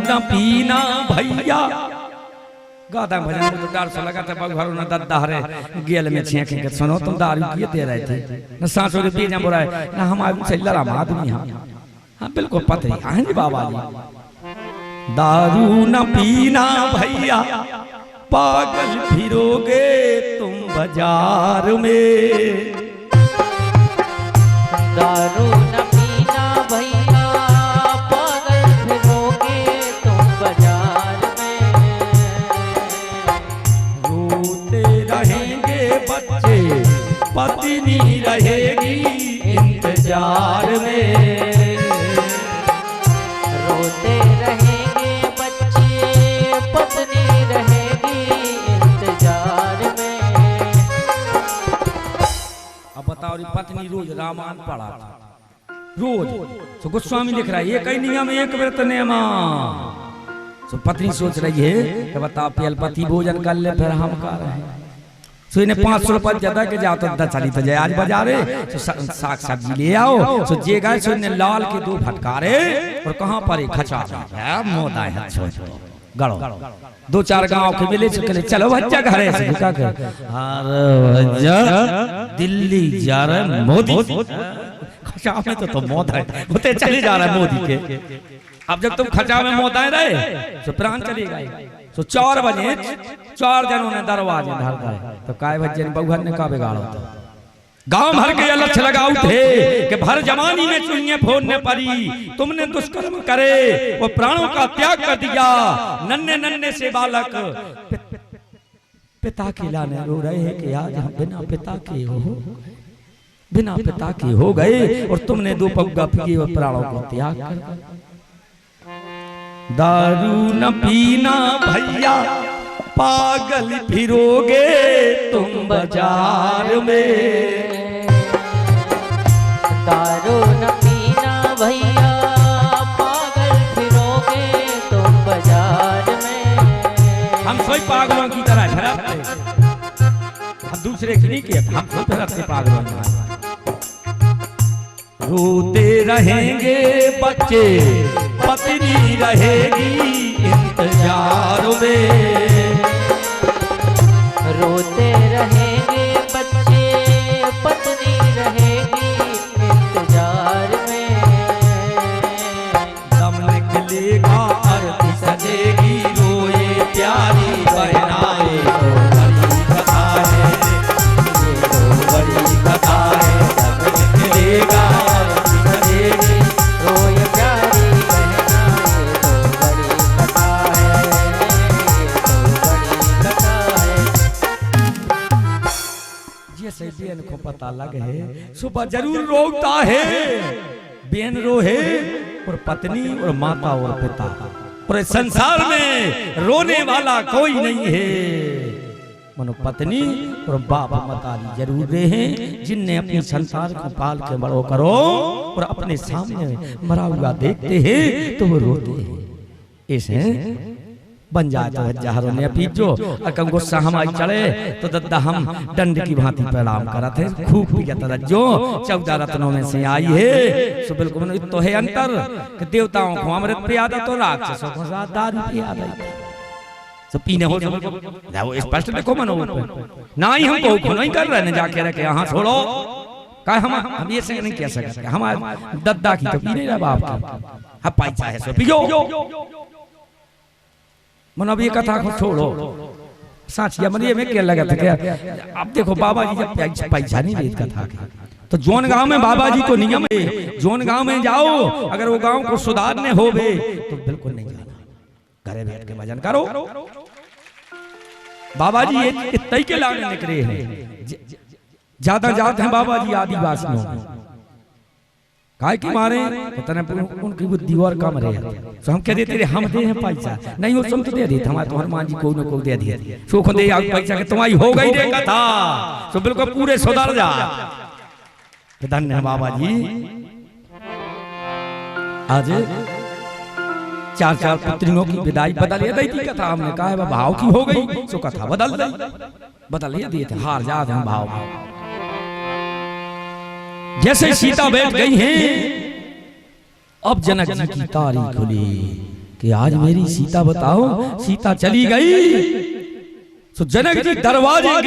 न पीना भैया गाता भजन में तो डर सा लगा था भगवान न दद्दा हरे गेल में छेक के सुनो तुम दारू किए दे रहे थे न सांसों के पीने बोला है न हम से लड़ाम आदमी हम हाँ बिल्कुल पता ही हैं जी बाबा जी। दारू न पीना भैया पागल फिरोगे तुम बाजार में। दारू न पीना भैया पागल फिरोगे तुम बाजार में। रोते रहेंगे बच्चे पत्नी रहेगी इंतजार में। रोते रहेंगे बच्चे पत्नी रहेगी इंतजार में। अब बताओ पत्नी रोज रामायण पढ़ा था रोज तो गोस्वामी लिख रहा है ये कई नियम एक व्रत नियम। तो पत्नी सोच रही है कि बताओ पियल पति भोजन कर ले फिर हम कर रहे हैं। तो इन्हें 500 रुपये ज्यादा के जाओ तो चली तो जाए आज बाजारे तो साग सब्जी ले आओ। तो जे गए सो इन्हें लाल के 2 फटकारे और कहाँ पर खचा मोदा है गड़ो 2-4 गांव के मिले चले चलो बच्चा घरे से क्या कर दिल्ली जा रहे मोदी खचा में तो मौत है होते चले जा रहा है मोदी के। अब जब तुम खचा में मौत आए रहे तो प्राण चले गए। तो 4 बजे 4 जनों ने दरवाजे धर गए तो काय बच्चे ने बहुहर ने का बिगाड़ा था गांव भर के अलग लगाऊ थे कि भर जवानी में चुनिए फोड़ने पड़ी तुमने दुष्कर्म करे वो प्राणों का त्याग कर दिया। नन्हे नन्हे से बालक पिता के लाने रो रहे हैं कि आज हम बिना पिता के हो गए और तुमने 2 पग्गा पिए और प्राणों को त्याग कर दिया। दारू न पीना भैया पागल फिरोगे तुम बाजार में। दारू न पीना भैया पागल फिरोगे तुम बाजार में। हम सोई पागलों की तरह ठहरते हम दूसरे की नहीं किए हम खुद ठहरते पागलों की तरह। रोते रहेंगे बच्चे पत्नी रहेगी इंतजार में। रोते रहेंगे बच्चे पत्नी रहेगी इंतजार में। दम निकलेगा आरती सजेगी रोए प्यारी बहनाए बड़ी कथा है ये तो बड़ी कथा है। दम निकलेगा आरती सजेगी रोए प्यारी बहनाए तो बड़ी कथा है ये तो बड़ी कथा है। जैसे बेन को पता लगे सुबह जरूर रोता है बेन रोहे और पत्नी और माता और पिता और संसार में रोने वाला कोई नहीं है। मनो पत्नी और बाप मतारी जरूर रहे जिनने अपनी संसार को पाल के बड़ो करो और अपने सामने मरा हुआ देखते हैं तो वो रोते हैं। ऐसे बन जाए तो जहरों ने पीजो और कम गुस्सा हमारी चढ़े तो दद्दा हम दंड की भांति प्रणाम करा थे खूब पिया जो 14 रत्नों में से आई है। सो बिल्कुल तो है अंतर कि देवताओं को अमृत पियादा तो राक्षसों को दारू पियादा तो पीने हो वो स्पष्ट देखो मनो ना ही हमको नहीं कर रहे जाके रखे यहाँ छोड़ो का हम ये से नहीं कह सकते हमारे दद्दा की तो पी नहीं रहा बाप का पैसा है सो पियो मन अब ये कथा को छोड़ो साचिया मन ये में क्या लगा था क्या। अब देखो बाबा जी जब पैसा नहीं देते कथा के तो जोन गांव में बाबा जी को नियम है जोन गांव में जाओ अगर वो गांव को सुधारने हो बे तो बिल्कुल नहीं जाना घरे बैठ के भजन करो। बाबा जी ये तय के लाने निकले हैं ज्यादा जाते हैं बाबा जी आदिवासियों में काय की मारे पता उनकी बुद्धि और कम रहे तो हम कह देते रे हम दे हैं पैसा नहीं वो तुम तो दे देते हमारे तो हनुमान जी को न को दे दिए सुख दे पैसा के तुम्हारी हो गई रे कथा तो बिल्कुल पूरे सुधर जा। धन्य है बाबा जी आज 4 पुत्रियों की विदाई बदल दी थी कथा हमने कहा भाव की हो गई सो कथा बदल दिए थे हार जाते हैं भाव जैसे सीता बैठ गई हैं अब जनक जी की तारी खुली कि आज मेरी सीता बताओ, सीता चली गई तो जनक जी दरवाजे